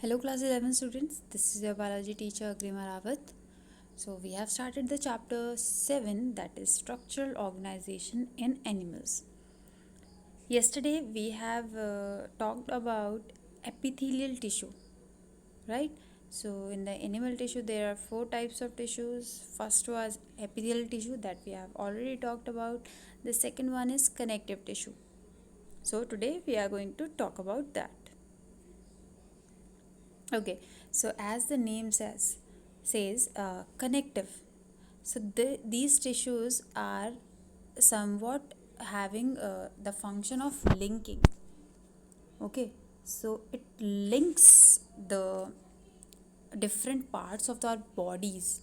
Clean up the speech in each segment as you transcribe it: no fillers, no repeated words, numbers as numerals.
Hello class 11 students, this is your biology teacher Agrima Rawat. So we have started the chapter 7, that is structural organization in animals. Yesterday we have talked about epithelial tissue, right? So in the animal tissue there are 4 types of tissues. First was epithelial tissue that we have already talked about. The second one is connective tissue. So today we are going to talk about that. Okay, so as the name says connective. So these tissues are somewhat having the function of linking. Okay, so it links the different parts of our bodies.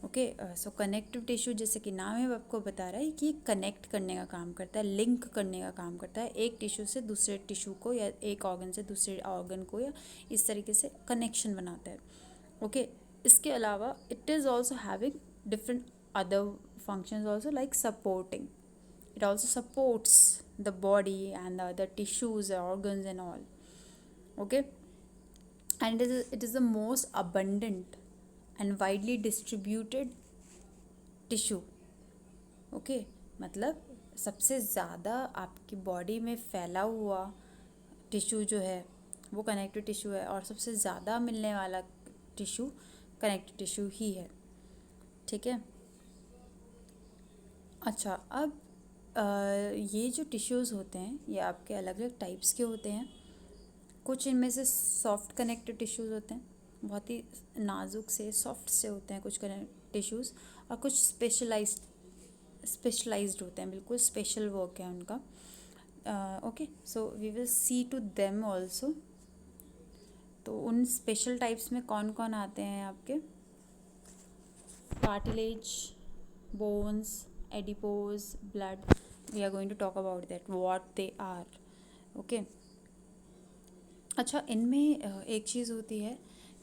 Okay so connective tissue जैसे कि नाम है आपको बता रहा है कि connect करने का काम करता है, लिंक करने का काम करता है, एक टिश्यू से दूसरे टिश्यू को या एक ऑर्गन से दूसरे ऑर्गन को, या इस तरीके से कनेक्शन बनाता है. ओके इसके अलावा it is also having different other functions also, like supporting. It also supports the body and the other tissues, organs and all. Okay, and it is the most abundant and widely distributed tissue. Okay मतलब सबसे ज़्यादा आपकी body में फैला हुआ tissue जो है वो कनेक्टिव टिश्यू है, और सबसे ज़्यादा मिलने वाला टिश्यू कनेक्टिव टिश्यू ही है. ठीक है. अच्छा, अब ये जो टिश्यूज़ होते हैं ये आपके अलग अलग टाइप्स के होते हैं. कुछ इनमें से सॉफ्ट कनेक्टिव टिश्यूज़ होते हैं, बहुत ही नाजुक से सॉफ्ट से होते हैं कुछ टिश्यूज़, और कुछ स्पेशलाइज्ड होते हैं, बिल्कुल स्पेशल वर्क है उनका. Okay so we will see to them also. तो उन स्पेशल टाइप्स में कौन कौन आते हैं आपके? Cartilage, bones, adipose, blood. We are going to talk about that what they are. Okay. अच्छा, इनमें एक चीज़ होती है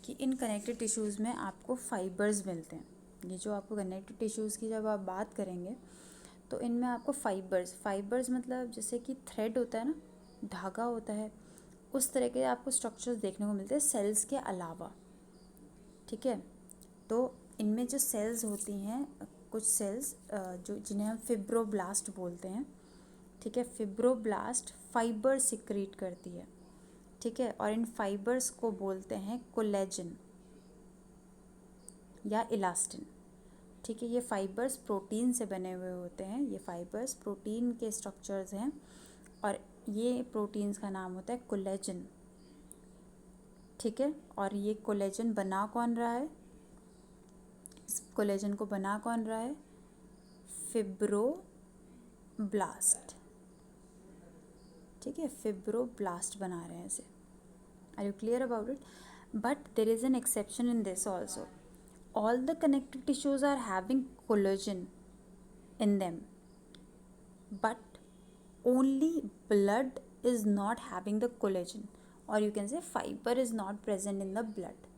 कि इन कनेक्टिव टिश्यूज़ में आपको फाइबर्स मिलते हैं. ये जो आपको कनेक्टिव टिश्यूज़ की जब आप बात करेंगे तो इनमें आपको फाइबर्स मतलब जैसे कि थ्रेड होता है ना, धागा होता है, उस तरह के आपको स्ट्रक्चर्स देखने को मिलते हैं सेल्स के अलावा. ठीक है. तो इनमें जो सेल्स होती हैं, कुछ सेल्स जो जिन्हें हम फिब्रोब्लास्ट बोलते हैं. ठीक है. फिब्रोब्लास्ट फाइबर सिक्रीट करती है. ठीक है. और इन फाइबर्स को बोलते हैं कोलेजन या इलास्टिन. ठीक है. ये फाइबर्स प्रोटीन से बने हुए होते हैं. ये फाइबर्स प्रोटीन के स्ट्रक्चर्स हैं, और ये प्रोटीन्स का नाम होता है कोलेजन. ठीक है. और ये कोलेजन बना कौन रहा है? इस कोलेजन को बना कौन रहा है? फिब्रोब्लास्ट. ठीक है. फिब्रोब्लास्ट बना रहे हैं इसे. Are you clear about it? But there is an exception in this also. All the connective tissues are having collagen in them, but only blood is not having the collagen, or you can say fiber is not present in the blood.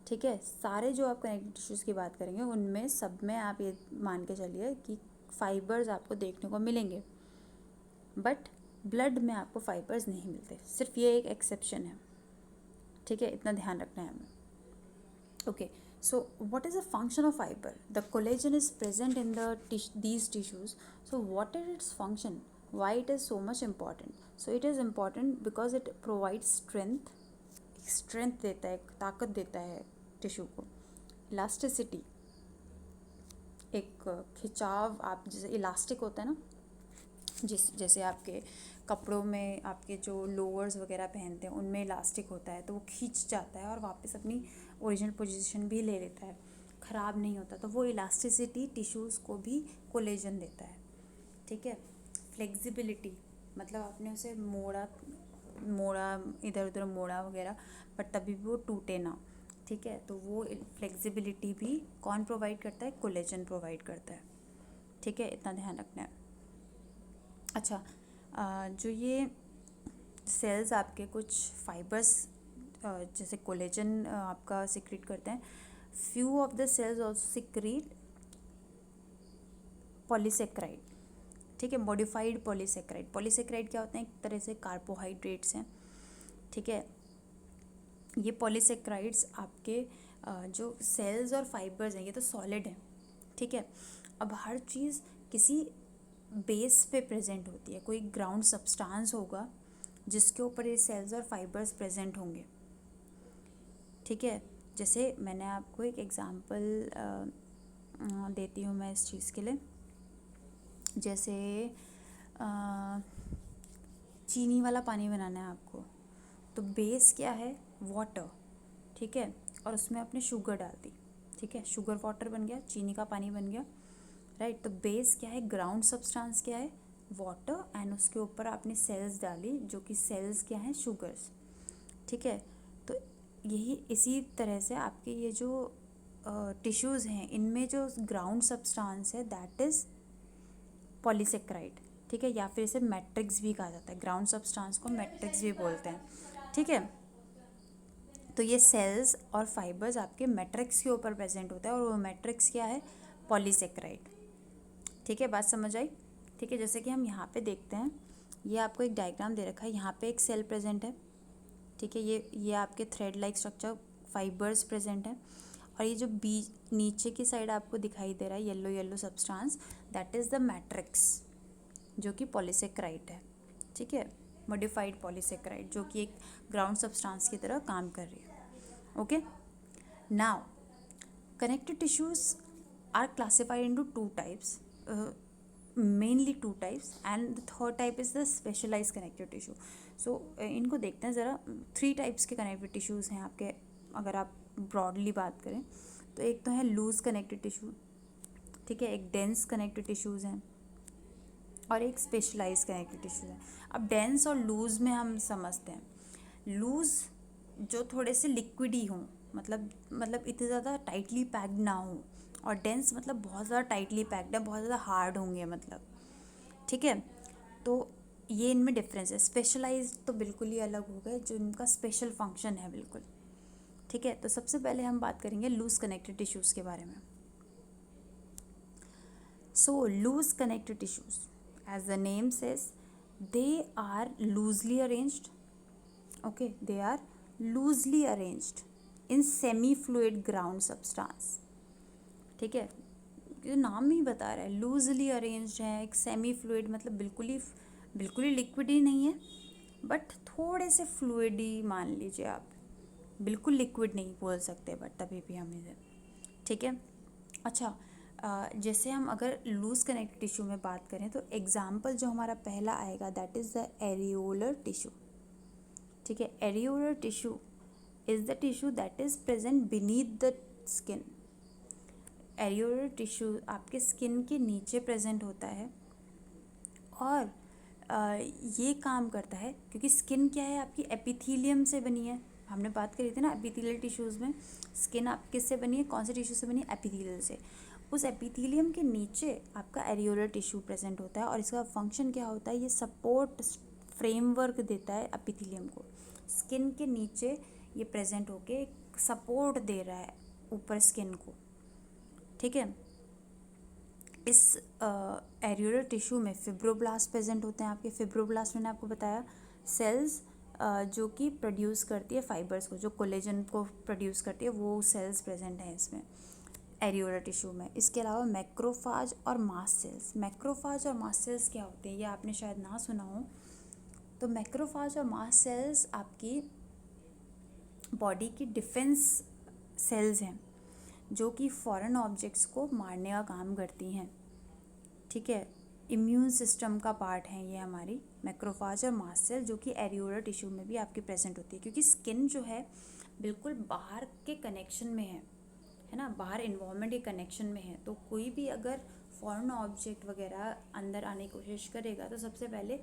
ठीक है. सारे जो आप connective tissues की बात करेंगे उनमें सब में आप ये मान के चलिए कि फाइबर्स आपको देखने को मिलेंगे, बट ब्लड में आपको फाइबर्स नहीं मिलते. सिर्फ ये एक एक्सेप्शन है. ठीक है. इतना ध्यान रखना है हमें. Okay, so what is the function of fiber? The collagen is present in these tissues. So what is its function? Why it is so much important? So it is important because it provides strength देता है, ताकत देता है tissue को. Elasticity, एक खिंचाव. आप जैसे इलास्टिक होता है ना, जैसे आपके कपड़ों में आपके जो लोअर्स वगैरह पहनते हैं उनमें इलास्टिक होता है, तो वो खींच जाता है और वापस अपनी ओरिजिनल पोजीशन भी ले लेता है, ख़राब नहीं होता. तो वो इलास्टिसिटी टिश्यूज़ को भी कोलेजन देता है. ठीक है. फ्लेक्सिबिलिटी मतलब आपने उसे मोड़ा इधर उधर मोड़ा वगैरह, पर तभी भी वो टूटे ना. ठीक है. तो वो फ्लेक्सिबिलिटी भी कौन प्रोवाइड करता है? कोलेजन प्रोवाइड करता है. ठीक है. इतना ध्यान रखना है. अच्छा, जो ये सेल्स आपके कुछ फाइबर्स जैसे कोलेजन आपका सिक्रीट करते हैं. Few of the cells also secrete polysaccharide. ठीक है. Modified polysaccharide. पॉलीसेक्राइड क्या होते हैं? एक तरह से कार्बोहाइड्रेट्स हैं. ठीक है. ये पॉलीसेक्राइड्स आपके जो सेल्स और फाइबर्स हैं ये तो सॉलिड हैं, ठीक है। अब हर चीज़ किसी बेस पे प्रेजेंट होती है, कोई ग्राउंड सब्सटेंस होगा जिसके ऊपर ये सेल्स और फाइबर्स प्रेजेंट होंगे, ठीक है। जैसे मैंने आपको एक एग्जांपल देती हूँ मैं इस चीज़ के लिए। जैसे चीनी वाला पानी बनाना है आपको, तो बेस क्या है, वाटर, ठीक है, और उसमें आपने शुगर डाल दी, ठीक है, शुगर वाटर बन गया, चीनी का पानी बन गया, राइट। तो बेस क्या है, ग्राउंड सब्सटेंस क्या है, वाटर, एंड उसके ऊपर आपने सेल्स डाली जो कि सेल्स क्या हैं, शुगर्स, ठीक है। तो यही इसी तरह से आपके ये जो टिश्यूज़ हैं इनमें जो ग्राउंड सब्सटेंस है दैट इज़ पॉलीसेक्राइड, ठीक है, या फिर इसे मैट्रिक्स भी कहा जाता है, ग्राउंड सब्सटेंस को मैट्रिक्स भी बोलते हैं, ठीक है। तो ये सेल्स और फाइबर्स आपके मैट्रिक्स के ऊपर प्रेजेंट होता है, और वो मैट्रिक्स क्या है, पॉलीसेक्राइड, ठीक है। बात समझ आई, ठीक है। जैसे कि हम यहाँ पे देखते हैं, ये आपको एक डायग्राम दे रखा है, यहाँ पे एक सेल प्रेजेंट है, ठीक है, ये आपके thread like structure fibres present है, और ये जो बीच नीचे की साइड आपको दिखाई दे रहा है yellow yellow substance, that is the matrix जो कि पॉलीसेक्राइड है, ठीक है, मॉडिफाइड पॉलीसेक्राइड जो कि एक ग्राउंड सब्सटेंस की तरह काम कर रही है, okay. Now connective tissues are classified into two types, mainly two types, and the third type is the specialized connective tissue. So इनको देखते हैं ज़रा। 3 टाइप्स के connective tissues हैं आपके, अगर आप ब्रॉडली बात करें तो एक तो है लूज कनेक्टिव टिश्यू, ठीक है, एक डेंस कनेक्टिव टिश्यूज़ हैं, और एक स्पेशलाइज कनेक्टिव टिश्यू है। अब डेंस और लूज में हम समझते हैं, लूज जो थोड़े से लिक्विडी हों, मतलब इतने ज़्यादा टाइटली पैक्ड ना हो, और डेंस मतलब बहुत ज़्यादा टाइटली पैक्ड है, बहुत ज़्यादा हार्ड होंगे मतलब, ठीक है। तो ये इनमें डिफरेंस है। स्पेशलाइज तो बिल्कुल ही अलग हो गए, जो इनका स्पेशल फंक्शन है बिल्कुल, ठीक है। तो सबसे पहले हम बात करेंगे लूज कनेक्टिव टिश्यूज़ के बारे में। So loose connective tissues, as the name says, they are loosely arranged, okay, they are loosely arranged in semi fluid ground substance, ठीक है, ये नाम ही बता रहा है लूजली अरेंज्ड है, एक सेमी फ्लूइड मतलब बिल्कुल ही लिक्विड ही नहीं है, बट थोड़े से फ्लूइड ही मान लीजिए आप, बिल्कुल लिक्विड नहीं बोल सकते बट तभी भी हम इसे, ठीक है। अच्छा, जैसे हम अगर लूज कनेक्टिव टिश्यू में बात करें तो एग्जाम्पल जो हमारा पहला आएगा that is the areolar tissue, ठीक है। Areolar tissue is the tissue that is present beneath the skin. Areolar tissue आपके स्किन के नीचे प्रेजेंट होता है, और ये काम करता है क्योंकि स्किन क्या है आपकी एपिथीलियम से बनी है, हमने बात करी थी ना एपिथेलियल टिश्यूज़ में, स्किन आप किससे बनी है, कौन से टिश्यू से बनी है, एपिथेलियल से। उस एपिथेलियम के नीचे आपका एरियोलर टिश्यू प्रेजेंट होता है, और इसका फंक्शन क्या होता है, ये सपोर्ट फ्रेमवर्क देता है एपिथेलियम को, स्किन के नीचे ये प्रेजेंट होके सपोर्ट दे रहा है ऊपर स्किन को, ठीक है। इस एरियोलर टिश्यू में फिब्रोब्लास्ट प्रेजेंट होते हैं आपके। फिब्रोब्लास्ट मैंने आपको बताया सेल्स जो कि प्रोड्यूस करती है फाइबर्स को, जो कोलेजन को प्रोड्यूस करती है, वो सेल्स प्रेजेंट हैं इसमें एरियोलर टिश्यू में। इसके अलावा मैक्रोफाज और मास्ट सेल्स, मैक्रोफाज और मास्ट सेल्स क्या होते हैं ये आपने शायद ना सुना हो। तो मैक्रोफाज और मास्ट सेल्स आपकी बॉडी की डिफेंस सेल्स हैं जो कि फॉरेन ऑब्जेक्ट्स को मारने का काम करती हैं, ठीक है, इम्यून सिस्टम का पार्ट है ये हमारी मैक्रोफाज और मास्ट सेल, जो कि एरियोलर टिश्यू में भी आपकी प्रेजेंट होती है, क्योंकि स्किन जो है बिल्कुल बाहर के कनेक्शन में है ना, बाहर इन्वायरमेंट के कनेक्शन में है। तो कोई भी अगर फॉरेन ऑब्जेक्ट वगैरह अंदर आने की कोशिश करेगा तो सबसे पहले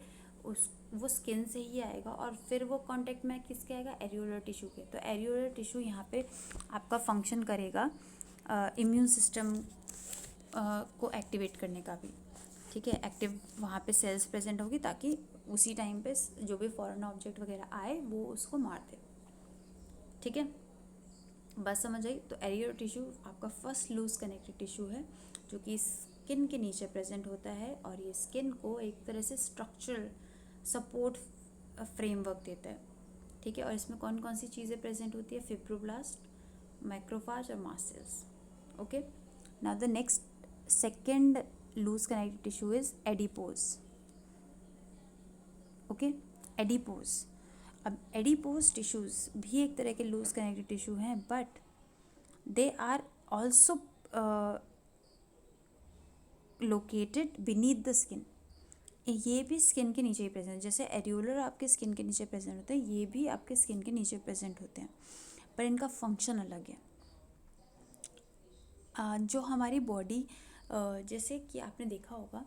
वो स्किन से ही आएगा, और फिर वो कांटेक्ट में किसके आएगा, एरियोलर टिश्यू के। तो एरियोलर टिश्यू यहाँ पे आपका फंक्शन करेगा इम्यून सिस्टम को एक्टिवेट करने का भी, ठीक है। एक्टिव वहाँ पे सेल्स प्रेजेंट होगी ताकि उसी टाइम पे जो भी फॉरेन ऑब्जेक्ट वगैरह आए वो उसको मार दे, ठीक है। बस समझ आई। तो एरियोलर टिश्यू आपका फर्स्ट लूज कनेक्टिव टिश्यू है जो कि स्किन के नीचे प्रेजेंट होता है, और ये स्किन को एक तरह से स्ट्रक्चरल सपोर्ट फ्रेमवर्क देता है, ठीक है, और इसमें कौन कौन सी चीज़ें प्रेजेंट होती है? फिब्रोब्लास्ट, मैक्रोफाज और mast cells. Okay, now the next second loose connective tissue is adipose. Okay, adipose. अब एडिपोज टिश्यूज भी एक तरह के लूज कनेक्टिव टिश्यू हैं, but they are also located beneath the skin. ये भी स्किन के नीचे ही प्रेजेंट, जैसे एरियोलर आपके स्किन के नीचे प्रेजेंट होते हैं, ये भी आपके स्किन के नीचे प्रेजेंट होते हैं, पर इनका फंक्शन अलग है। जो हमारी बॉडी, जैसे कि आपने देखा होगा,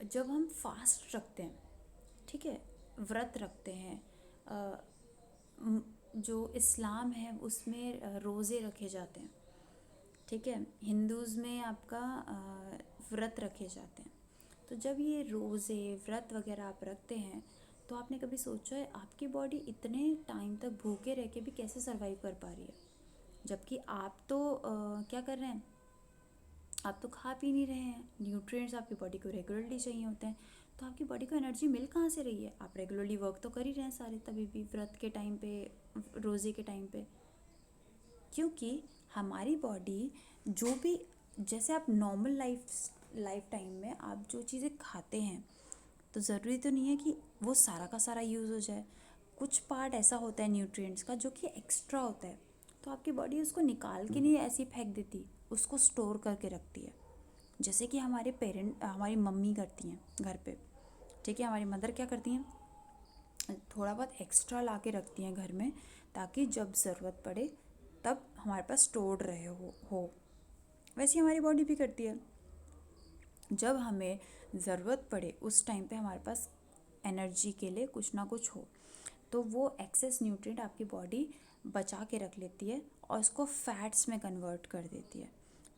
जब हम फास्ट रखते हैं, ठीक है, व्रत रखते हैं, जो इस्लाम है उसमें रोज़े रखे जाते हैं, ठीक है, हिंदूज़ में आपका व्रत रखे जाते हैं। तो जब ये रोज़े व्रत वगैरह आप रखते हैं, तो आपने कभी सोचा है आपकी बॉडी इतने टाइम तक भूखे रह के भी कैसे सरवाइव कर पा रही है? जबकि आप तो क्या कर रहे हैं, आप तो खा पी नहीं रहे हैं, न्यूट्रिएंट्स आपकी बॉडी को रेगुलरली चाहिए होते हैं, तो आपकी बॉडी को एनर्जी मिल कहाँ से रही है? आप रेगुलरली वर्क तो कर ही रहे हैं सारे, तभी भी व्रत के टाइम पे, रोज़े के टाइम पे। क्योंकि हमारी बॉडी जो भी, जैसे आप नॉर्मल लाइफ टाइम में आप जो चीज़ें खाते हैं, तो ज़रूरी तो नहीं है कि वो सारा का सारा यूज़ हो जाए। कुछ पार्ट ऐसा होता है न्यूट्रिएंट्स का जो कि एक्स्ट्रा होता है, तो आपकी बॉडी उसको निकाल के नहीं ऐसे ही फेंक देती, उसको स्टोर करके रखती है। जैसे कि हमारी मम्मी करती हैं घर पे, ठीक है, हमारी मदर क्या करती हैं, थोड़ा बहुत एक्स्ट्रा ला के रखती हैं घर में, ताकि जब ज़रूरत पड़े तब हमारे पास स्टोर्ड रहे हो। वैसे हमारी बॉडी भी करती है, जब हमें ज़रूरत पड़े उस टाइम पे हमारे पास एनर्जी के लिए कुछ ना कुछ हो, तो वो एक्सेस न्यूट्रिएंट आपकी बॉडी बचा के रख लेती है और उसको फैट्स में कन्वर्ट कर देती है,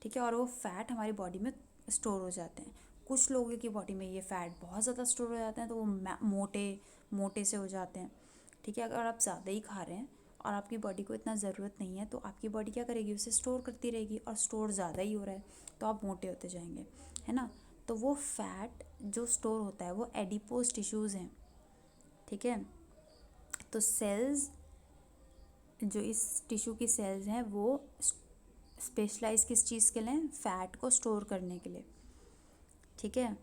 ठीक है, और वो फैट हमारी बॉडी में स्टोर हो जाते हैं। कुछ लोगों की बॉडी में ये फ़ैट बहुत ज़्यादा स्टोर हो जाते हैं, तो वो मोटे से हो जाते हैं, ठीक है। अगर आप ज़्यादा ही खा रहे हैं और आपकी बॉडी को इतना ज़रूरत नहीं है, तो आपकी बॉडी क्या करेगी, उसे स्टोर करती रहेगी, और स्टोर ज़्यादा ही हो रहा है तो आप मोटे होते जाएंगे, है ना। तो वो फैट जो स्टोर होता है वो एडिपोज टिश्यूज़ हैं, ठीक है। तो सेल्स, जो इस टिश्यू की सेल्स हैं, वो स्पेशलाइज किस चीज़ के लिए? फ़ैट को स्टोर करने के लिए, ठीक है।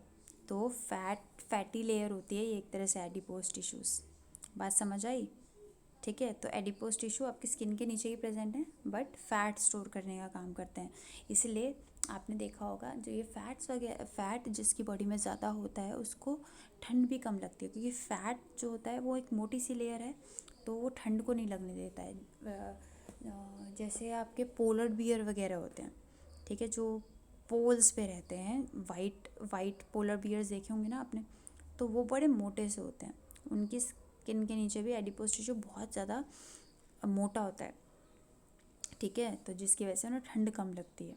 तो फैटी लेयर होती है ये एक तरह से एडिपोज टिश्यूज़। बात समझ आई? ठीक है, तो एडिपोज टिश्यू आपकी स्किन के नीचे ही प्रेजेंट है, बट फैट स्टोर करने का काम करते हैं। इसलिए आपने देखा होगा, जो ये फैट जिसकी बॉडी में ज़्यादा होता है उसको ठंड भी कम लगती है, क्योंकि फ़ैट जो होता है वो एक मोटी सी लेयर है, तो वो ठंड को नहीं लगने देता है। जैसे आपके पोलर बियर वगैरह होते हैं, ठीक है, जो पोल्स पे रहते हैं, वाइट पोलर बियर्स देखे होंगे ना आपने, तो वो बड़े मोटे से होते हैं, उनकी स्किन के नीचे भी एडिपोज टिश्यू बहुत ज़्यादा मोटा होता है, ठीक है, तो जिसकी वजह से उन्हें ठंड कम लगती है।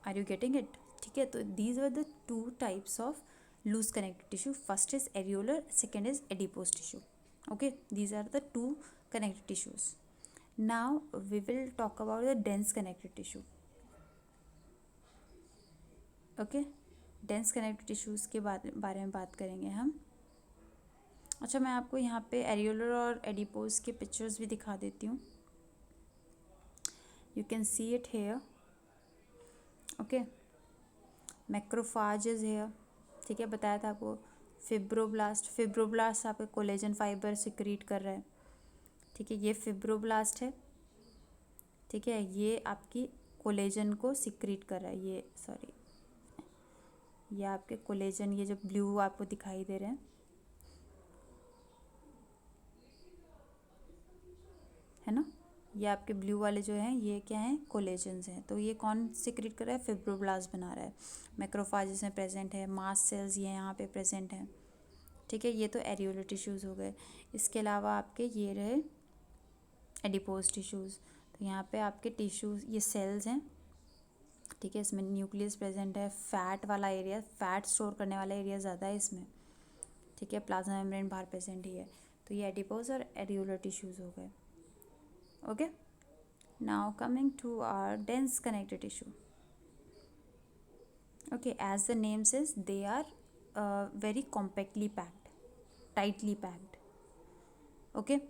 Are you getting it? ठीक है, तो these are the two types of loose connective tissue. First is areolar, second is adipose tissue. Okay, these are the two connective tissues. Now we will talk about the dense connective tissue. Okay, dense connective tissues के बारे में बात करेंगे हम। अच्छा, मैं आपको यहाँ पे एरियोलर और एडिपोज के पिक्चर्स भी दिखा देती हूँ, you can see it here. Okay, macrophage is here, ठीक है, बताया था आपको। फिब्रोब्लास्ट आपका कोलेजन फाइबर सिक्रीट कर रहा है, ठीक है, ये फिब्रोब्लास्ट है, ठीक है, ये आपकी कोलेजन को सिक्रीट कर रहा है, ये आपके कोलेजन, ये जो ब्लू आपको दिखाई दे रहे हैं, है ना, ये आपके ब्लू वाले जो हैं ये क्या हैं, कोलेजन्स हैं। तो ये कौन सिक्रीट कर रहा है? फिब्रोब्लास्ट बना रहा है। मैक्रोफाज इसमें प्रेजेंट है, मास्ट सेल्स ये यहाँ पे प्रेजेंट हैं, ठीक है, ये तो एरियोलर टिश्यूज़ हो गए। इसके अलावा आपके ये रहे एडिपोज टिश्यूज़। तो यहाँ पे आपके टिश्यूज़, ये सेल्स हैं, ठीक है, इसमें न्यूक्लियस प्रेजेंट है, फैट वाला एरिया, फैट स्टोर करने वाला एरिया ज़्यादा है इसमें, ठीक है, प्लाज्मा मेम्ब्रेन बाहर प्रेजेंट ही है। तो ये एडिपोज और एरियोलर टिश्यूज़ हो गए। Okay, now coming to our dense connective tissue. Okay, as the name says, they are very compactly packed, tightly packed. Okay,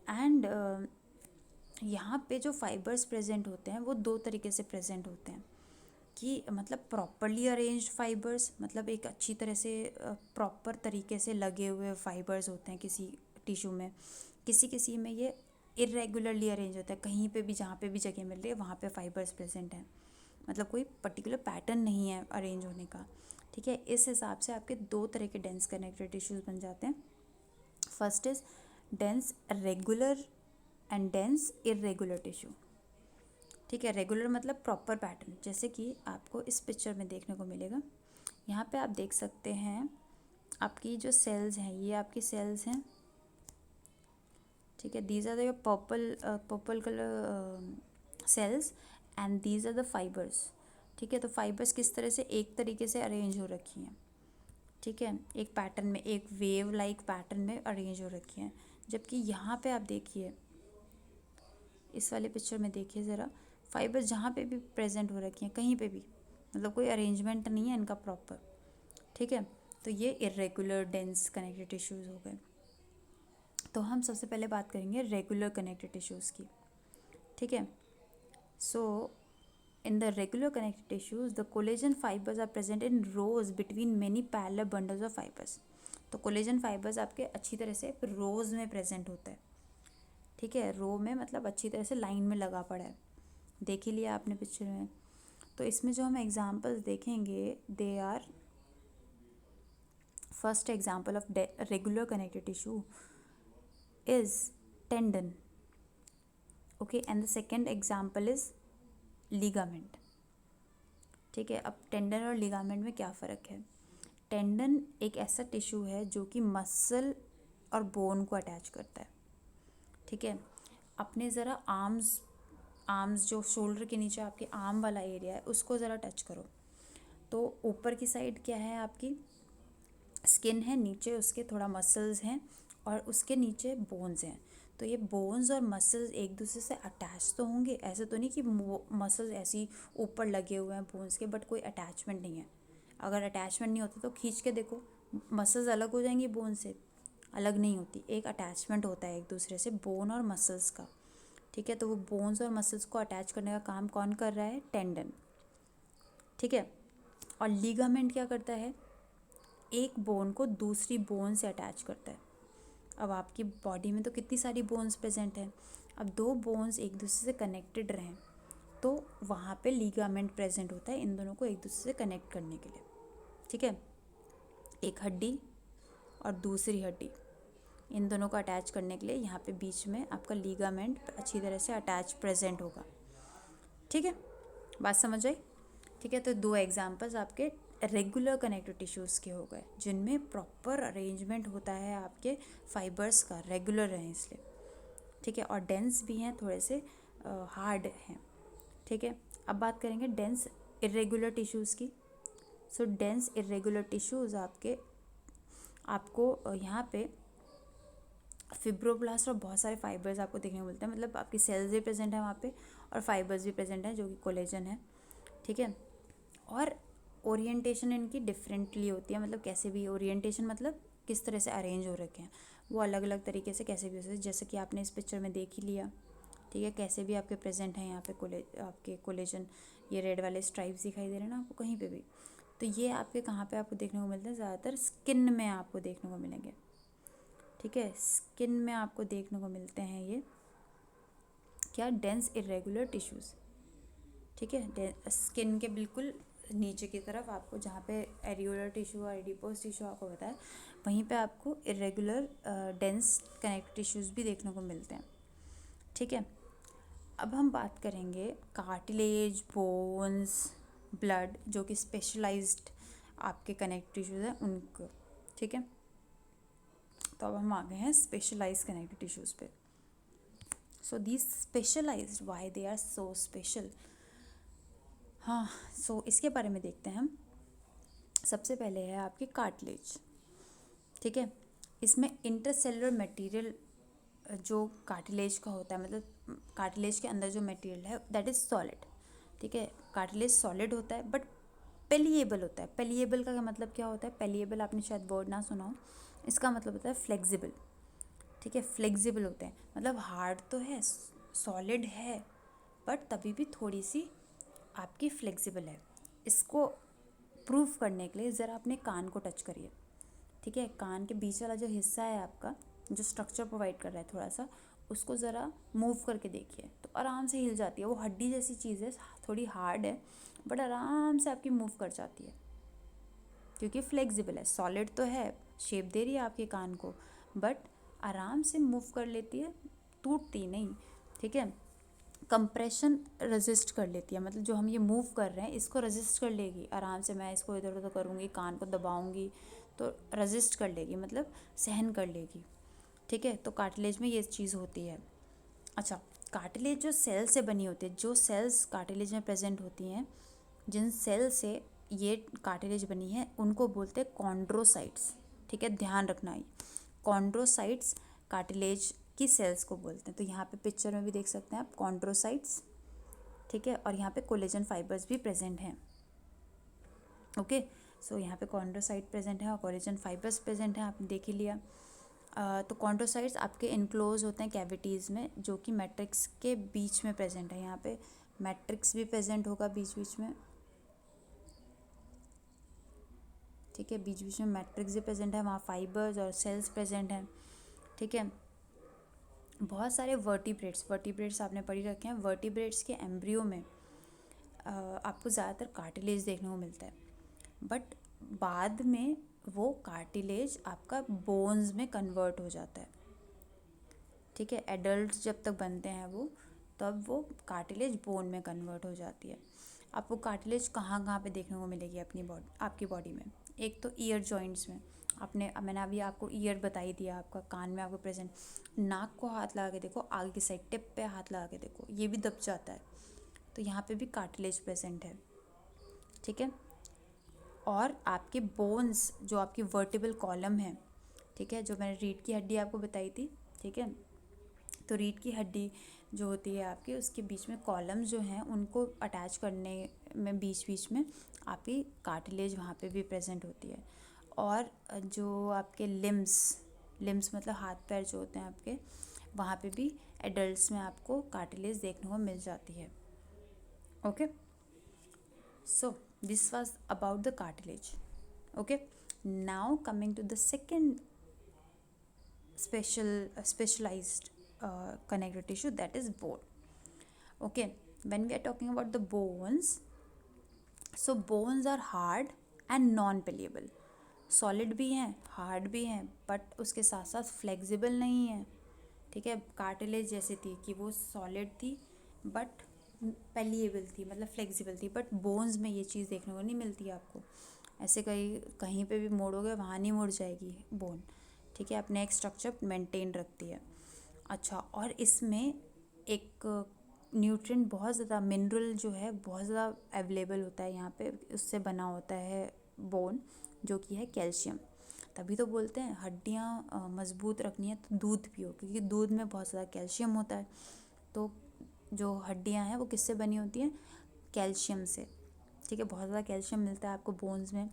and यहाँ पे जो फाइबर्स प्रेजेंट होते हैं वो दो तरीके से प्रेजेंट होते हैं कि मतलब प्रॉपरली अरेंज्ड फाइबर्स, मतलब एक अच्छी तरह से प्रॉपर तरीके से लगे हुए फाइबर्स होते हैं किसी टिश्यू में, किसी किसी में ये इरेगुलरली अरेंज होता है, कहीं पे भी जहाँ पे भी जगह मिल रही है वहाँ पे फाइबर्स प्रेजेंट हैं, मतलब कोई पर्टिकुलर पैटर्न नहीं है अरेंज होने का। ठीक है, इस हिसाब से आपके दो तरह के डेंस कनेक्टेड टिश्यूज़ बन जाते हैं। First is dense regular and dense irregular tissue. ठीक है, रेगुलर मतलब प्रॉपर पैटर्न, जैसे कि आपको इस पिक्चर में देखने को मिलेगा। यहाँ पे आप देख सकते हैं आपकी जो सेल्स हैं, ये आपकी सेल्स हैं। ठीक है, these are the purple colour cells and these are the fibres. ठीक है, तो फाइबर्स किस तरह से एक तरीके से अरेंज हो रखी हैं। ठीक है, एक पैटर्न में, एक वेव लाइक पैटर्न में अरेंज हो रखी हैं। जबकि यहाँ पे आप देखिए, इस वाले पिक्चर में देखिए ज़रा, फाइबर्स जहाँ पे भी प्रेजेंट हो रखी हैं, कहीं पे भी, मतलब कोई अरेंजमेंट नहीं है इनका प्रॉपर। ठीक है, तो ये इरेगुलर डेंस कनेक्टेड टिश्यूज़ हो गए। तो हम सबसे पहले बात करेंगे रेगुलर कनेक्टेड टिश्यूज़ की। ठीक है, सो in the regular connective tissues the collagen fibers are present in rows between many parallel bundles of fibers। तो कोलेजन फाइबर्स आपके अच्छी तरह से रोज में प्रेजेंट होता है। ठीक है, रो में मतलब अच्छी तरह से लाइन में लगा पड़ा है, देख ही लिया आपने पिक्चर में। तो इसमें जो हम एग्जांपल्स देखेंगे, they are, first example of regular connected tissue is tendon. Okay, and the second example is ligament. ठीक है, अब टेंडन और लिगामेंट में क्या फ़र्क है। टेंडन एक ऐसा टिश्यू है जो कि मसल और बोन को अटैच करता है। ठीक है, अपने ज़रा आर्म्स जो शोल्डर के नीचे आपके आर्म वाला एरिया है उसको ज़रा टच करो, तो ऊपर की साइड क्या है, आपकी स्किन है, नीचे उसके थोड़ा मसल्स हैं और उसके नीचे बोन्स हैं। तो ये बोन्स और मसल्स एक दूसरे से अटैच तो होंगे, ऐसे तो नहीं कि मसल्स ऐसी ऊपर लगे हुए हैं बोन्स के बट कोई अटैचमेंट नहीं है। अगर अटैचमेंट नहीं होती तो खींच के देखो, मसल्स अलग हो जाएंगी बोन से, अलग नहीं होती, एक अटैचमेंट होता है एक दूसरे से बोन और मसल्स का। ठीक है, तो वो बोन्स और मसल्स को अटैच करने का काम कौन कर रहा है, टेंडन। ठीक है, और लीगामेंट क्या करता है, एक बोन को दूसरी बोन से अटैच करता है। अब आपकी बॉडी में तो कितनी सारी बोन्स प्रेजेंट हैं, अब दो बोन्स एक दूसरे से कनेक्टेड रहें तो वहाँ पे लीगामेंट प्रेजेंट होता है इन दोनों को एक दूसरे से कनेक्ट करने के लिए। ठीक है, एक हड्डी और दूसरी हड्डी, इन दोनों को अटैच करने के लिए यहाँ पे बीच में आपका लीगामेंट अच्छी तरह से अटैच प्रेजेंट होगा। ठीक है, बात समझ आई। ठीक है, तो दो एग्जांपल्स आपके रेगुलर कनेक्टिव टिश्यूज़ के हो गए जिनमें प्रॉपर अरेंजमेंट होता है आपके फाइबर्स का, रेगुलर हैं इसलिए। ठीक है, और डेंस भी हैं, थोड़े से हार्ड हैं। ठीक है, अब बात करेंगे डेंस इरेगुलर टिश्यूज़ की। सो डेंस इरेगुलर टिश्यूज़ आपको यहाँ पे फिब्रोब्लास्ट और बहुत सारे फाइबर्स आपको देखने को मिलते हैं, मतलब आपकी सेल्स भी प्रेजेंट है वहाँ पे और फाइबर्स भी प्रेजेंट हैं जो कि कोलेजन है। ठीक है, और ओरिएंटेशन इनकी डिफरेंटली होती है, मतलब कैसे भी ओरिएंटेशन मतलब किस तरह से अरेंज हो रखे हैं वो अलग अलग तरीके से कैसे भी हो सकते हैं, जैसे कि आपने इस पिक्चर में देख ही लिया। ठीक है, कैसे भी आपके प्रेजेंट हैं यहाँ पे आपके कोलेजन, ये रेड वाले स्ट्राइप्स दिखाई दे रहे हैं ना आपको कहीं पे भी, तो ये आपके कहाँ पे आपको देखने को मिलते हैं, ज़्यादातर स्किन में आपको देखने को मिलेंगे। ठीक है, स्किन में आपको देखने को मिलते हैं ये क्या, डेंस इरेगुलर टिश्यूज़। ठीक है, स्किन के बिल्कुल नीचे की तरफ आपको जहाँ पे एरियोलर टिश्यू और एडिपोज टिश्यू आपको बताया, वहीं पे आपको इरेगुलर डेंस कनेक्टिव टिश्यूज़ भी देखने को मिलते हैं। ठीक है, अब हम बात करेंगे कार्टिलेज, बोन्स, ब्लड, जो कि स्पेशलाइज्ड आपके कनेक्टिव टिश्यूज़ हैं उनको। ठीक है, तो अब हम आ गए हैं स्पेशलाइज कनेक्टिव टिश्यूज़ पे। So these specialised, why they are so special. हाँ, सो इसके बारे में देखते हैं हम। सबसे पहले है आपकी कार्टिलेज। ठीक है, इसमें इंटरसेलुलर मटेरियल जो कार्टिलेज का होता है, मतलब कार्टिलेज के अंदर जो मटेरियल है दैट इज़ सॉलिड। ठीक है, कार्टिलेज सॉलिड होता है बट पेलिएबल होता है। पेलिएबल का मतलब क्या होता है, पेलिएबल आपने शायद वर्ड ना सुना हो, इसका मतलब होता है फ्लेक्सिबल। ठीक है, फ्लेक्सिबल होते हैं, मतलब हार्ड तो है, सॉलिड है, बट तभी भी थोड़ी सी आपकी फ्लेक्सिबल है। इसको प्रूव करने के लिए ज़रा अपने कान को टच करिए, ठीक है, कान के बीच वाला जो हिस्सा है आपका, जो स्ट्रक्चर प्रोवाइड कर रहा है थोड़ा सा, उसको ज़रा मूव करके देखिए तो आराम से हिल जाती है। वो हड्डी जैसी चीज़ है, थोड़ी हार्ड है, बट आराम से आपकी मूव कर जाती है क्योंकि फ्लेक्सिबल है। सॉलिड तो है, शेप दे रही है आपके कान को, बट आराम से मूव कर लेती है, टूटती नहीं, ठीक है। कंप्रेशन रेजिस्ट कर लेती है, मतलब जो हम ये मूव कर रहे हैं इसको रेजिस्ट कर लेगी आराम से। मैं इसको इधर उधर करूँगी, कान को दबाऊँगी तो रेजिस्ट कर लेगी, मतलब सहन कर लेगी, ठीक है। तो कार्टिलेज में ये चीज़ होती है। अच्छा, कार्टिलेज जो सेल से बनी होती है, जो सेल्स कार्टिलेज में प्रेजेंट होती हैं, जिन सेल से ये कार्टिलेज बनी है उनको बोलते हैं कॉन्ड्रोसाइट्स, ठीक है, ध्यान रखना ही। कॉन्ड्रोसाइट्स कार्टिलेज की सेल्स को बोलते हैं। तो यहाँ पे पिक्चर में भी देख सकते हैं आप कॉन्ड्रोसाइट्स, ठीक है, और यहाँ पे कोलेजन फाइबर्स भी प्रेजेंट हैं। ओके, सो यहाँ पे कॉन्ड्रोसाइट प्रेजेंट है और कोलेजन फाइबर्स प्रेजेंट हैं, आपने देख ही लिया। तो कॉन्ड्रोसाइट्स आपके इनक्लोज होते हैं कैविटीज़ में, जो कि मैट्रिक्स के बीच में प्रेजेंट है। यहाँ पे मैट्रिक्स भी प्रेजेंट होगा बीच बीच में, ठीक है, बीच बीच में मैट्रिक्स भी प्रेजेंट है, वहाँ फाइबर्स और सेल्स प्रेजेंट हैं, ठीक है। बहुत सारे वर्टिब्रेट्स आपने पढ़ी रखे हैं। वर्टिब्रेट्स के एम्ब्रियो में आपको ज़्यादातर कार्टिलेज देखने को मिलता है, बट बाद में वो कार्टिलेज आपका बोन्स में कन्वर्ट हो जाता है, ठीक है। एडल्ट जब तक बनते हैं वो, तब वो कार्टिलेज बोन में कन्वर्ट हो जाती है। आपको कार्टिलेज कहाँ कहाँ पे देखने को मिलेगी आपकी बॉडी में? एक तो ईयर जॉइंट्स में, मैंने अभी आपको ईयर बता ही दिया, आपका कान में आपको प्रेजेंट। नाक को हाथ लगा के देखो, आगे की साइड टिप पे हाथ लगा के देखो, ये भी दब जाता है, तो यहाँ पे भी कार्टिलेज प्रेजेंट है, ठीक है। और आपके बोन्स, जो आपकी वर्टिबल कॉलम है, ठीक है, जो मैंने रीढ़ की हड्डी आपको बताई थी, ठीक है, तो रीढ़ की हड्डी जो होती है आपकी, उसके बीच में कॉलम्स जो हैं उनको अटैच करने में बीच बीच में आपकी कार्टिलेज वहाँ पे भी प्रेजेंट होती है। और जो आपके लिम्स मतलब हाथ पैर जो होते हैं आपके, वहाँ पे भी एडल्ट्स में आपको कार्टिलेज देखने को मिल जाती है। Okay, so this was about the cartilage. Okay, now coming to the second specialized connective tissue, that is bone. Okay, when we are talking about the bones, so bones are hard and non-malleable. Solid भी हैं, hard भी हैं, but उसके साथ साथ flexible नहीं है, ठीक है। कार्टिलेज जैसे थी कि वो सॉलिड थी बट पेलिएबल थी, मतलब फ्लेक्सिबल थी, बट बोन्स में ये चीज़ देखने को नहीं मिलती आपको। ऐसे कहीं पे भी मोड़ोगे वहाँ नहीं मुड़ जाएगी बोन, ठीक है, अपने एक स्ट्रक्चर मेंटेन रखती है। अच्छा, और इसमें एक न्यूट्रिएंट बहुत ज़्यादा, मिनरल जो है बहुत ज़्यादा अवेलेबल होता है यहाँ पे, उससे बना होता है बोन, जो कि है कैल्शियम। तभी तो बोलते हैं हड्डियाँ मजबूत रखनी है तो दूध पियो, क्योंकि दूध में बहुत ज़्यादा कैल्शियम होता है। तो जो हड्डियाँ हैं वो किससे बनी होती हैं? कैल्शियम से, ठीक है, बहुत ज़्यादा कैल्शियम मिलता है आपको बोन्स में।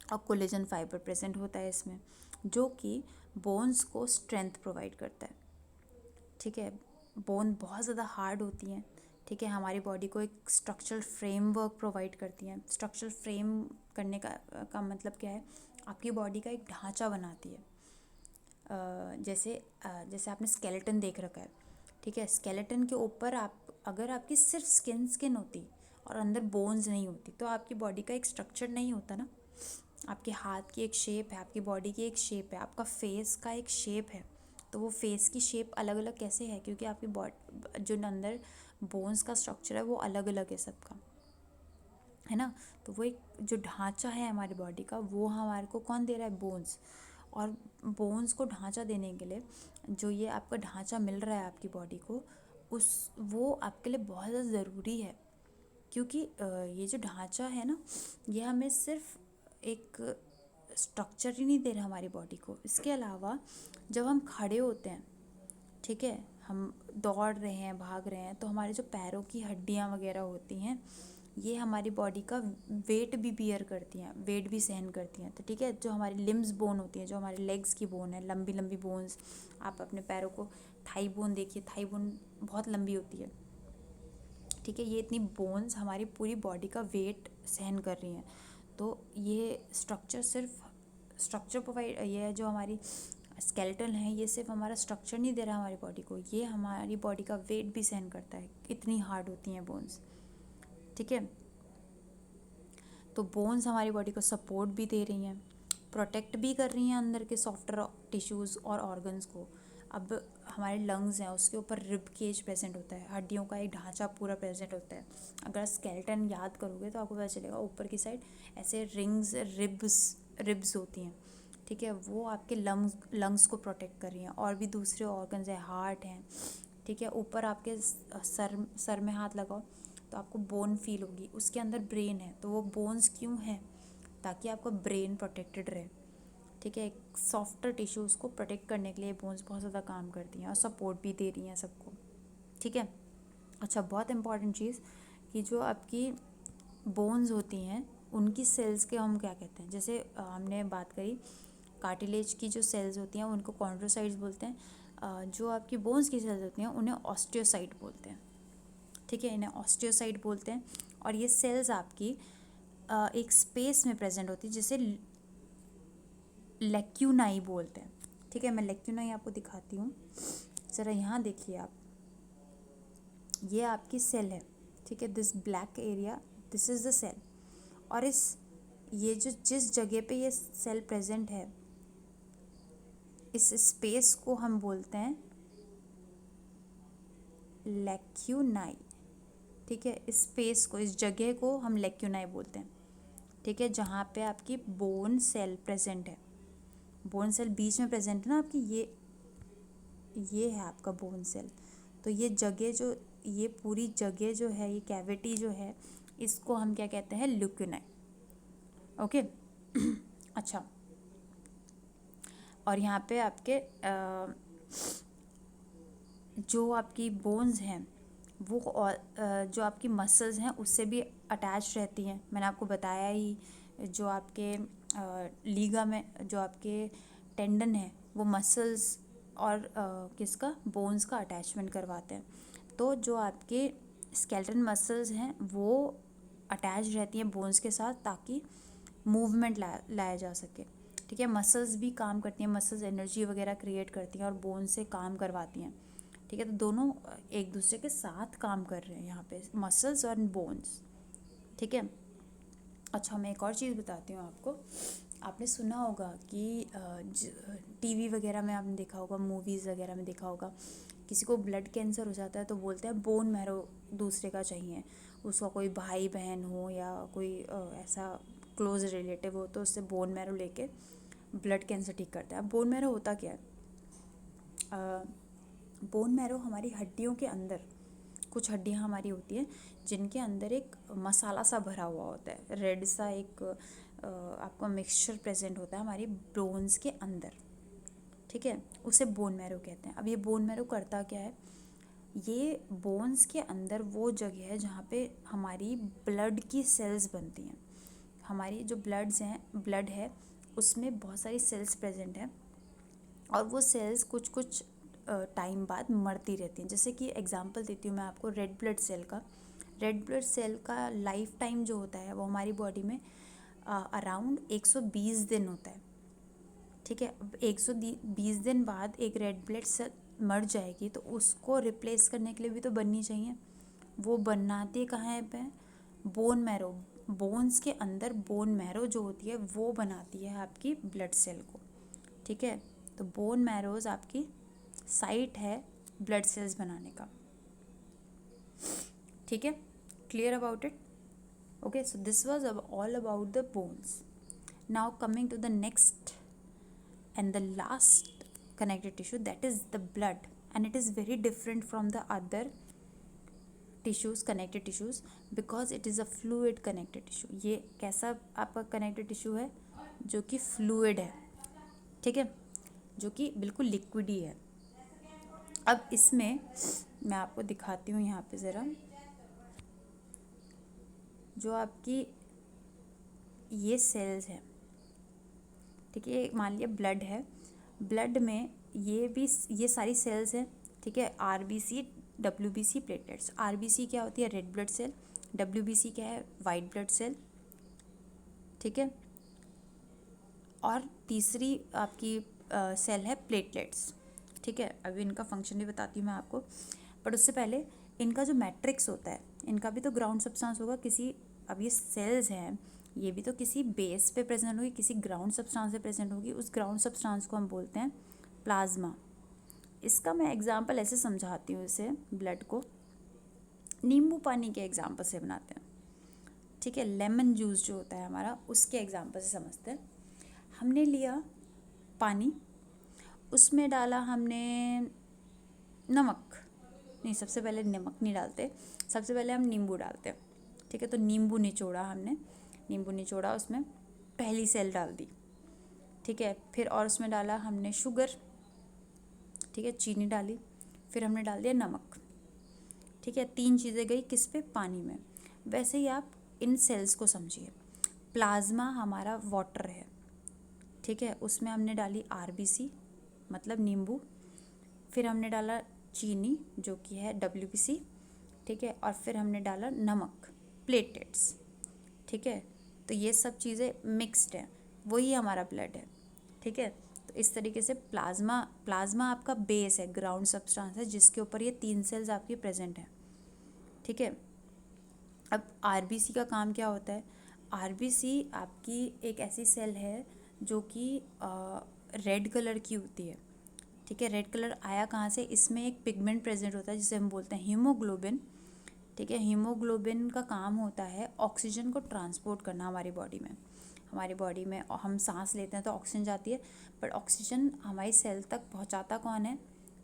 और कोलेजन फाइबर प्रेजेंट होता है इसमें, जो कि बोन्स को स्ट्रेंथ प्रोवाइड करता है, ठीक है। बोन बहुत ज़्यादा हार्ड होती हैं, ठीक है, हमारी बॉडी को एक स्ट्रक्चरल फ्रेमवर्क प्रोवाइड करती हैं। स्ट्रक्चरल फ्रेम करने का मतलब क्या है? आपकी बॉडी का एक ढांचा बनाती है। जैसे आपने स्केलेटन देख रखा है, ठीक है, स्केलेटन के ऊपर अगर आपकी सिर्फ स्किन होती और अंदर बोन्स नहीं होती, तो आपकी बॉडी का एक स्ट्रक्चर नहीं होता ना। आपके हाथ की एक शेप है, आपकी बॉडी की एक शेप है, आपका फेस का एक शेप है, तो वो फेस की शेप अलग अलग कैसे है? क्योंकि आपकी बॉडी जो अंदर बोन्स का स्ट्रक्चर है वो अलग अलग है सबका, है ना। तो वो एक जो ढांचा है हमारी बॉडी का, वो हमारे को कौन दे रहा है? बोन्स। और बोन्स को ढांचा देने के लिए जो ये आपका ढांचा मिल रहा है आपकी बॉडी को, वो आपके लिए बहुत ज़्यादा ज़रूरी है, क्योंकि ये जो ढांचा है ना, ये हमें सिर्फ एक स्ट्रक्चर ही नहीं दे रहा हमारी बॉडी को। इसके अलावा जब हम खड़े होते हैं, ठीक है, हम दौड़ रहे हैं, भाग रहे हैं, तो हमारे जो पैरों की हड्डियाँ वगैरह होती हैं ये हमारी बॉडी का वेट भी बियर करती हैं, वेट भी सहन करती हैं। तो ठीक है, जो हमारी लिम्स बोन होती हैं, जो हमारे लेग्स की बोन है, लंबी लंबी बोन्स, आप अपने पैरों को थाई बोन देखिए, थाई बोन बहुत लंबी होती है। ठीक है, ये इतनी बोन्स हमारी पूरी बॉडी का वेट सहन कर रही हैं। तो ये स्ट्रक्चर प्रोवाइड, ये है जो हमारी स्केलेटन है, ये सिर्फ हमारा स्ट्रक्चर नहीं दे रहा हमारी बॉडी को, ये हमारी बॉडी का वेट भी सहन करता है, इतनी हार्ड होती हैं बोन्स। ठीक है, तो बोन्स हमारी बॉडी को सपोर्ट भी दे रही हैं, प्रोटेक्ट भी कर रही हैं अंदर के सॉफ्टवेयर टिश्यूज़ और ऑर्गन्स को। अब हमारे लंग्स हैं, उसके ऊपर रिब केज प्रेजेंट होता है, हड्डियों का एक ढांचा पूरा प्रेजेंट होता है। अगर स्केलेटन याद करोगे तो आपको पता चलेगा, ऊपर की साइड ऐसे रिब्स होती हैं। ठीक है, वो आपके लंग्स को प्रोटेक्ट कर रही हैं। और भी दूसरे ऑर्गन्स हैं, हार्ट हैं। ठीक है, ऊपर आपके सर में हाथ लगाओ तो आपको बोन फील होगी, उसके अंदर ब्रेन है। तो वो बोन्स क्यों हैं? ताकि आपका ब्रेन प्रोटेक्टेड रहे। ठीक है, एक सॉफ्टर टिश्यू उसको प्रोटेक्ट करने के लिए बोन्स बहुत ज़्यादा काम करती हैं और सपोर्ट भी दे रही हैं सबको। ठीक है, अच्छा, बहुत इंपॉर्टेंट चीज़ कि जो आपकी बोन्स होती हैं उनकी सेल्स के हम क्या कहते हैं? जैसे हमने बात करी कार्टिलेज की जो सेल्स होती हैं उनको कॉन्ड्रोसाइट्स बोलते हैं, जो आपकी बोन्स की सेल्स होती हैं उन्हें ऑस्टियोसाइट बोलते हैं। ठीक है, इन्हें ऑस्टियोसाइट बोलते हैं। और ये सेल्स आपकी एक स्पेस में प्रेजेंट होती है जिसे लेक्यूनाई बोलते हैं। ठीक है, मैं लेक्यूनाई आपको दिखाती हूँ, ज़रा यहाँ देखिए आप, ये आपकी सेल है। ठीक है, this black area, this is the cell. और ये जो जिस जगह पे ये सेल प्रेजेंट है, इस स्पेस को हम बोलते हैं लेक्यूनाई। ठीक है, इस स्पेस को, इस जगह को हम लेक्यूनाई बोलते हैं। ठीक है, जहाँ पे आपकी बोन सेल प्रेजेंट है, बोन सेल बीच में प्रेजेंट है ना आपकी, ये है आपका बोन सेल। तो ये जगह जो, ये पूरी जगह जो है, ये कैविटी जो है, इसको हम क्या कहते हैं? ल्यूकेनाई। ओके अच्छा, और यहाँ पे आपके जो आपकी बोन्स हैं वो जो आपकी मसल्स हैं उससे भी अटैच रहती हैं। मैंने आपको बताया ही, जो आपके लीगा में जो आपके टेंडन है वो मसल्स और किसका, बोन्स का अटैचमेंट करवाते हैं। तो जो आपके स्केलेटन मसल्स हैं वो अटैच रहती हैं बोन्स के साथ, ताकि मूवमेंट लाया जा सके। ठीक है, मसल्स भी काम करती हैं, मसल्स एनर्जी वगैरह क्रिएट करती हैं और बोन से काम करवाती हैं। ठीक है, तो दोनों एक दूसरे के साथ काम कर रहे हैं यहाँ पे, मसल्स और बोन्स। ठीक है, अच्छा, मैं एक और चीज़ बताती हूँ आपको। आपने सुना होगा कि टीवी वगैरह में आपने देखा होगा, मूवीज़ वगैरह में देखा होगा, किसी को ब्लड कैंसर हो जाता है तो बोलते हैं बोन मैरो दूसरे का चाहिए। उसका कोई भाई बहन हो या कोई ऐसा क्लोज रिलेटिव हो, तो उससे बोन मैरो लेके ब्लड कैंसर ठीक करता है। अब बोन मैरो होता क्या है? बोन मैरो हमारी हड्डियों के अंदर, कुछ हड्डियाँ हमारी होती हैं जिनके अंदर एक मसाला सा भरा हुआ होता है, रेड सा एक आपका मिक्सचर प्रेजेंट होता है हमारी बोन्स के अंदर। ठीक है, उसे बोन मैरो कहते हैं। अब ये बोन मैरो करता क्या है? ये बोन्स के अंदर वो जगह है जहाँ पे हमारी ब्लड की सेल्स बनती हैं। हमारी जो ब्लड है उसमें बहुत सारी सेल्स प्रेजेंट हैं, और वो सेल्स कुछ कुछ टाइम बाद मरती रहती हैं। जैसे कि एग्जांपल देती हूँ मैं आपको, रेड ब्लड सेल का लाइफ टाइम जो होता है वो हमारी बॉडी में अराउंड 120 दिन होता है। ठीक है, अब 120 दिन बाद एक रेड ब्लड सेल मर जाएगी, तो उसको रिप्लेस करने के लिए भी तो बननी चाहिए। वो बनाती कहाँ है पे? Bone marrow. बोन्स के अंदर बोन मैरो जो होती है वो बनाती है आपकी ब्लड सेल को। ठीक है, तो बोन मैरोज आपकी साइट है ब्लड सेल्स बनाने का। ठीक है, clear about it? Okay, so this was all about the bones. Now coming to the next and the last connective tissue, that is the blood, and it is very different from the other tissues, connective tissues, because it is a fluid connective tissue. ये कैसा आपका connective tissue है? जो कि fluid है। ठीक है, जो कि बिल्कुल लिक्विड ही है। अब इसमें मैं आपको दिखाती हूँ यहाँ पे ज़रा, जो आपकी ये सेल्स हैं, ठीक है, मान लिया ब्लड है, ब्लड में ये सारी सेल्स हैं, ठीक है, RBC, WBC, प्लेटलेट्स। RBC क्या होती है? Red blood cell. WBC क्या है? वाइट ब्लड सेल, ठीक है। और तीसरी आपकी सेल है प्लेटलेट्स, ठीक है। अभी इनका फंक्शन भी बताती हूँ मैं आपको, बट उससे पहले इनका जो मैट्रिक्स होता है, इनका भी तो ग्राउंड सब्सटेंस होगा किसी। अब ये सेल्स हैं, ये भी तो किसी बेस पे प्रेजेंट होगी, किसी ग्राउंड सब्सटेंस पे प्रेजेंट होगी। उस ग्राउंड सब्सटेंस को हम बोलते हैं प्लाज्मा। इसका मैं एग्जांपल ऐसे समझाती हूँ इसे, ब्लड को नींबू पानी के एग्जांपल से बनाते हैं, ठीक है। लेमन जूस जो होता है हमारा, उसके एग्जांपल से समझते हैं। हमने लिया पानी, उसमें डाला हमने नमक, नहीं सबसे पहले नमक नहीं डालते, सबसे पहले हम नींबू डालते हैं, ठीक है। तो नींबू निचोड़ा हमने, नींबू निचोड़ा, उसमें पहली सेल डाल दी, ठीक है। फिर और उसमें डाला हमने शुगर, ठीक है, चीनी डाली, फिर हमने डाल दिया नमक, ठीक है। 3 चीज़ें गई किस पे? पानी में। वैसे ही आप इन सेल्स को समझिए। प्लाज्मा हमारा वाटर है, ठीक है, उसमें हमने डाली RBC मतलब नींबू, फिर हमने डाला चीनी जो कि है WBC, ठीक है, और फिर हमने डाला नमक, प्लेटलेट्स, ठीक है। तो ये सब चीज़ें मिक्स्ड हैं, वही हमारा ब्लड है, ठीक है। तो इस तरीके से प्लाज्मा आपका बेस है, ग्राउंड सब्सटेंस है, जिसके ऊपर ये 3 सेल्स आपकी प्रेजेंट हैं, ठीक है। अब RBC का काम क्या होता है? RBC आपकी एक ऐसी सेल है जो कि रेड कलर की होती है, ठीक है। रेड कलर आया कहाँ से? इसमें एक पिगमेंट प्रेजेंट होता है जिसे हम बोलते हैं हीमोग्लोबिन, ठीक है। हीमोग्लोबिन का काम होता है ऑक्सीजन को ट्रांसपोर्ट करना हमारी बॉडी में। हमारी बॉडी में हम सांस लेते हैं तो ऑक्सीजन जाती है, पर ऑक्सीजन हमारी सेल तक पहुंचाता कौन है?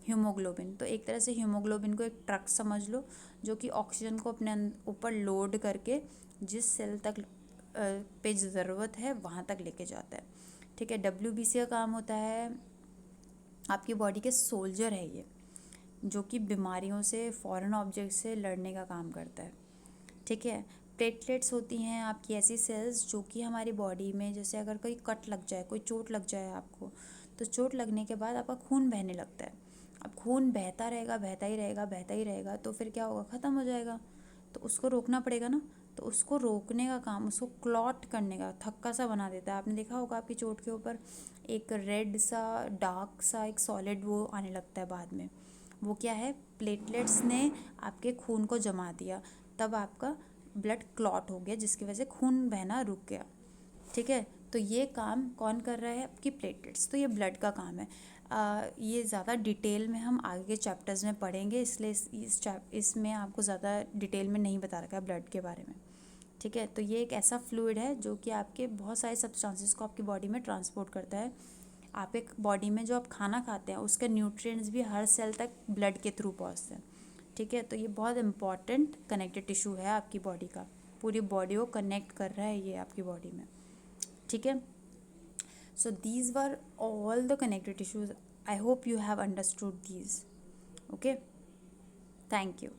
हीमोग्लोबिन। तो एक तरह से हीमोग्लोबिन को एक ट्रक समझ लो, जो कि ऑक्सीजन को अपने ऊपर लोड करके जिस सेल तक पे ज़रूरत है वहाँ तक लेके जाता है, ठीक है। WBC का काम होता है, आपकी बॉडी के सोल्जर है ये, जो कि बीमारियों से, फॉरेन ऑब्जेक्ट से लड़ने का काम करता है, ठीक है। प्लेटलेट्स होती हैं आपकी ऐसी सेल्स जो कि हमारी बॉडी में, जैसे अगर कोई कट लग जाए, कोई चोट लग जाए आपको, तो चोट लगने के बाद आपका खून बहने लगता है। अब खून बहता रहेगा, बहता ही रहेगा, बहता ही रहेगा, तो फिर क्या होगा? ख़त्म हो जाएगा। तो उसको रोकना पड़ेगा ना। तो उसको रोकने का काम, उसको क्लॉट करने का, थक्का सा बना देता है। आपने देखा होगा आपकी चोट के ऊपर एक रेड सा, डार्क सा एक सॉलिड वो आने लगता है बाद में, वो क्या है? प्लेटलेट्स ने आपके खून को जमा दिया, तब आपका ब्लड क्लॉट हो गया, जिसकी वजह से खून बहना रुक गया, ठीक है। तो ये काम कौन कर रहा है? आपकी प्लेटलेट्स। तो ये ब्लड का काम है। ये ज़्यादा डिटेल में हम आगे के चैप्टर्स में पढ़ेंगे, इसलिए इसमें आपको ज़्यादा डिटेल में नहीं बता रखा है ब्लड के बारे में, ठीक है। तो ये एक ऐसा फ्लूइड है जो कि आपके बहुत सारे सब्सटेंसेस को आपकी बॉडी में ट्रांसपोर्ट करता है। आप एक बॉडी में जो आप खाना खाते हैं उसके न्यूट्रिएंट्स भी हर सेल तक ब्लड के थ्रू पहुंचते हैं, ठीक है। तो ये बहुत इंपॉर्टेंट कनेक्टेड टिश्यू है आपकी बॉडी का, पूरी बॉडी को कनेक्ट कर रहा है ये आपकी बॉडी में, ठीक है। So these were all the connected tissues. I hope you have understood these. Okay, thank you.